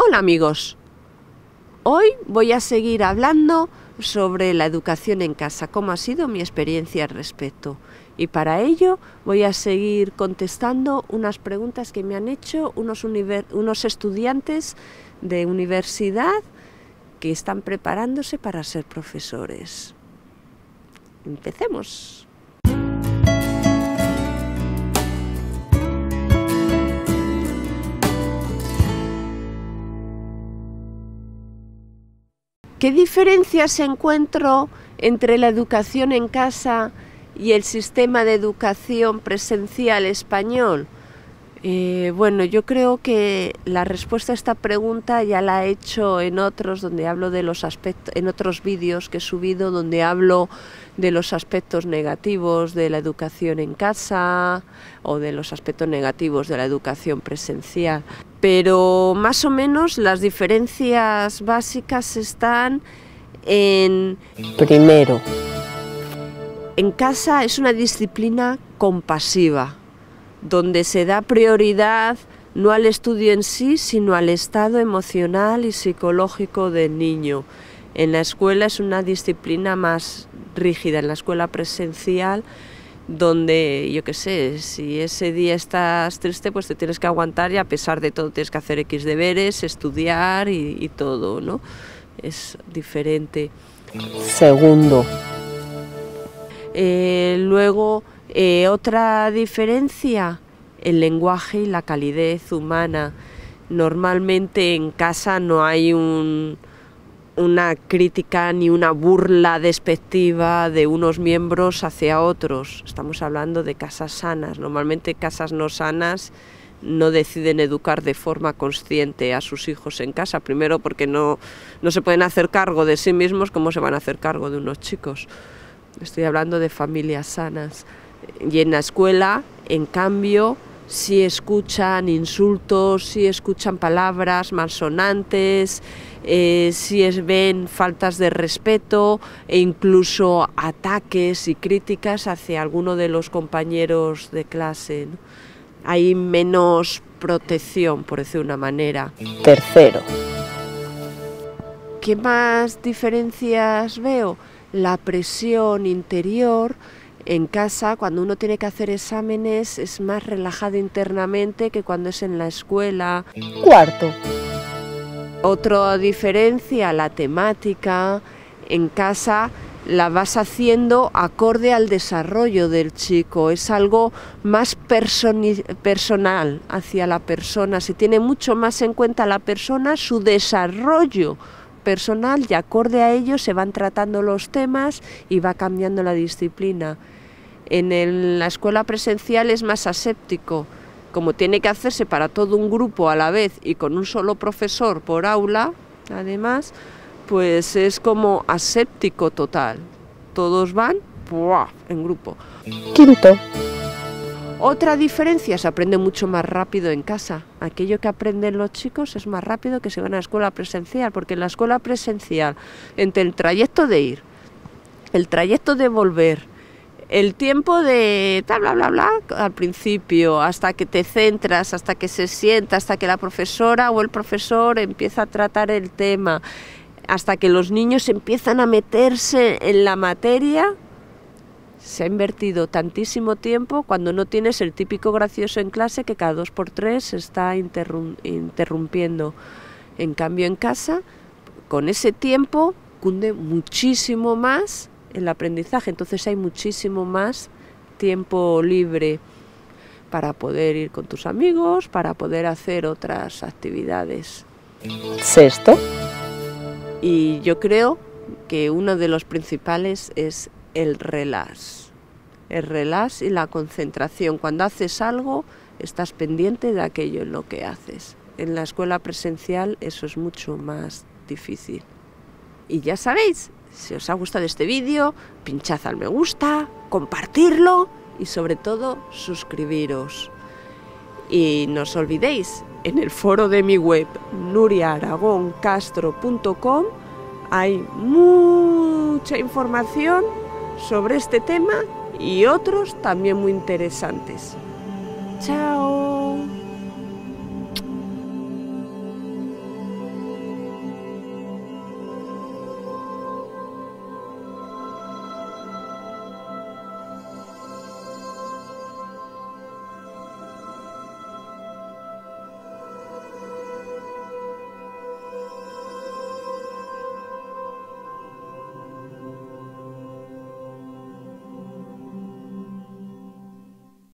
Hola amigos, hoy voy a seguir hablando sobre la educación en casa, cómo ha sido mi experiencia al respecto. Y para ello voy a seguir contestando unas preguntas que me han hecho unos estudiantes de universidad que están preparándose para ser profesores. Empecemos. ¿Qué diferencias encuentro entre la educación en casa y el sistema de educación presencial español? Bueno, yo creo que la respuesta a esta pregunta ya la he hecho en otros, donde hablo de los aspectos, en otros vídeos que he subido, donde hablo de los aspectos negativos de la educación en casa o de los aspectos negativos de la educación presencial. Pero más o menos las diferencias básicas están en... Primero, en casa es una disciplina compasiva, donde se da prioridad no al estudio en sí, sino al estado emocional y psicológico del niño. En la escuela es una disciplina más rígida, en la escuela presencial, donde, yo qué sé, si ese día estás triste, pues te tienes que aguantar y a pesar de todo tienes que hacer X deberes, estudiar y todo, ¿no? Es diferente. Segundo. Luego, otra diferencia, el lenguaje y la calidez humana. Normalmente en casa no hay una crítica ni una burla despectiva de unos miembros hacia otros. Estamos hablando de casas sanas. Normalmente casas no sanas no deciden educar de forma consciente a sus hijos en casa. Primero porque no se pueden hacer cargo de sí mismos, ¿cómo se van a hacer cargo de unos chicos? Estoy hablando de familias sanas. Y en la escuela, en cambio, sí escuchan insultos, sí escuchan palabras malsonantes, sí ven faltas de respeto e incluso ataques y críticas hacia alguno de los compañeros de clase, ¿no? Hay menos protección, por decir de una manera. Tercero. ¿Qué más diferencias veo? La presión interior. En casa, cuando uno tiene que hacer exámenes, es más relajado internamente que cuando es en la escuela. Cuarto. Otra diferencia, la temática. En casa la vas haciendo acorde al desarrollo del chico, es algo más personal hacia la persona, se tiene mucho más en cuenta la persona, su desarrollo personal, y acorde a ello se van tratando los temas y va cambiando la disciplina. En la escuela presencial es más aséptico, como tiene que hacerse para todo un grupo a la vez y con un solo profesor por aula, además, pues es como aséptico total. Todos van en grupo. Quinto. Otra diferencia, se aprende mucho más rápido en casa. Aquello que aprenden los chicos es más rápido que si van a la escuela presencial, porque en la escuela presencial, entre el trayecto de ir, el trayecto de volver, el tiempo de bla bla bla al principio, hasta que te centras, hasta que se sienta, hasta que la profesora o el profesor empieza a tratar el tema, hasta que los niños empiezan a meterse en la materia, se ha invertido tantísimo tiempo cuando no tienes el típico gracioso en clase que cada 2 por 3 se está interrumpiendo. En cambio en casa, con ese tiempo, cunde muchísimo más el aprendizaje, entonces hay muchísimo más tiempo libre para poder ir con tus amigos, para poder hacer otras actividades. Sexto. Y yo creo que uno de los principales es el relax y la concentración. Cuando haces algo, estás pendiente de aquello en lo que haces. En la escuela presencial eso es mucho más difícil. Y ya sabéis, si os ha gustado este vídeo, pinchad al me gusta, compartirlo y sobre todo suscribiros. Y no os olvidéis, en el foro de mi web nuriaaragoncastro.com hay mucha información sobre este tema y otros también muy interesantes. ¡Chao!